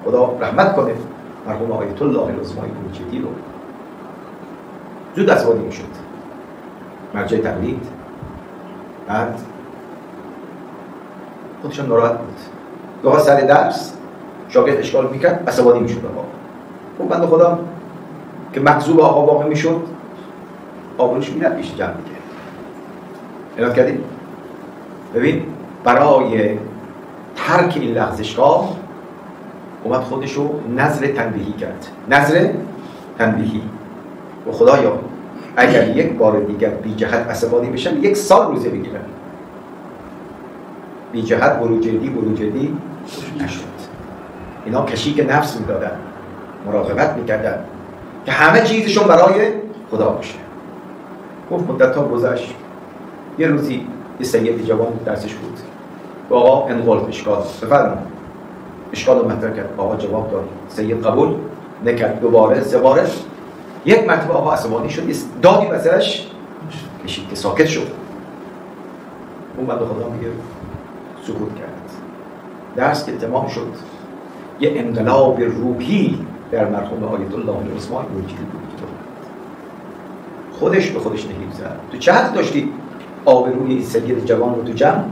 خدا رحمت کنه مرحوم آیت الله العظمی بروجردی رو، زود عصبانی میشد، مرجع تقلید. بعد خودشان ناراحت بود، گاه سر درس شاگرد اشکال میکرد عصبانی میشد. آقا بنده خدا که مکذوب آقا واقع میشد آبروش میرد پیش جمع میکرد. عنایت کردید؟ ببین برای ترک این لغزشگاه اومد خودشو نظر تنبیهی کرد، نظر تنبیهی. و خدایا اگر یک بار دیگر بی جهت عصبانی بشن 1 سال روزه بگیرن. بی جهت بروجردی نشد. اینا کشیک نفس میدادن، مراقبت میکردن که همه چیزشون برای خدا باشه. گفت مدت‌ها گذشت، یه روزی یه سید جوان درسش بود، آقا انقلب اشکال بفرمون، اشکال رو مطرح کرد. آقا جواب داد، سید قبول نکرد. 2 باره 3 باره، 1 مرتبه آقا عصبانی شد، دادی واسش کشید که ساکت شد. اون بنده خدا میگه سکوت کرد. درس که تمام شد، یه انقلاب روحی در مرحوم آیت الله العظمی بروجردی بود. خودش به خودش نهیب زد. تو چه حد داشتی آبروی این سید جوان رو تو جمع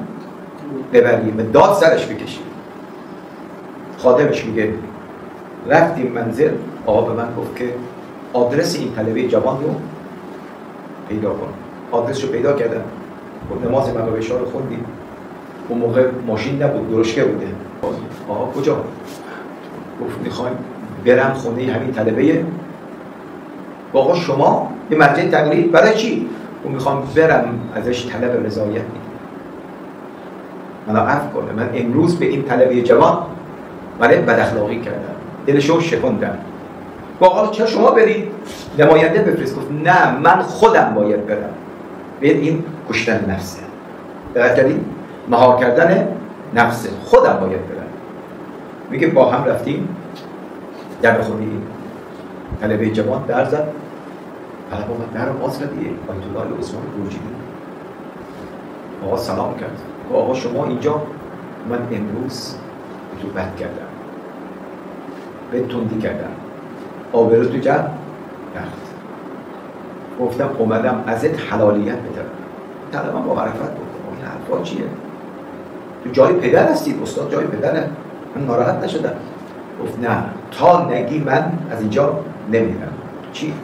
ببری، به داد سرش بکشی؟ خادمش میگه رفتیم منزل، آقا به من گفت که آدرس این طلبه جوان رو پیدا کن. آدرس رو پیدا کردم. گفت نماز مغرب عشا رو خوندیم. اون موقع ماشین نبود، درشکه بوده. آقا کجا؟ گفت میخوایم برم خونه همین طلبه. آقا شما یه مرجع تقلید برای چی؟ و میخوام برم ازش طلب رضایت میدم، منو عفو کنه، من امروز به این طلبه جوان برای بد اخلاقی کردم، دلشو شکندم. آقا چرا شما برید نماینده بفرست؟ گفت نه من خودم باید برم. این کشتن نفسه، دقیقاً مهار کردن نفسه، خودم باید برم. میگه با هم رفتیم در خونه طلبه جوان، در زد، طلب اومد در باز کرد، آیت الله العظمی بروجردی. آقا سلام کرد، آقا شما اینجا؟ من امروز تو بد کردم، به تندی کردم، آبرو تو جمع رفت، گفتم اومدم ازت حلالیت بدم. طلبم با معرفت بکنم این حرفا چیه؟ تو جای پدر هستید، استاد جای پدره، من ناراحت نشدم. گفت نه تا نگی من از اینجا نمیرم. چی؟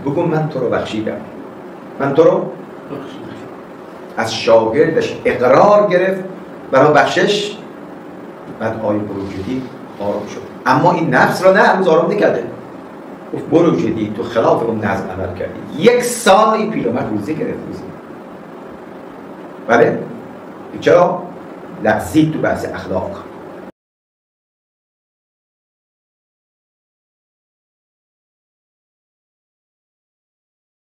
بگو من تو رو بخشیدم، من تو رو از شاگردش اقرار گرفت برای بخشش. بعد آیه بروجردی آرام شد، اما این نفس را نه هنوز آرام نکرده. گفت بروجردی تو خلاف اون نظم عمل کردی. 1 سال این پیرمرد روزه گرفت. بله چرا؟ لغزید تو بحث اخلاق.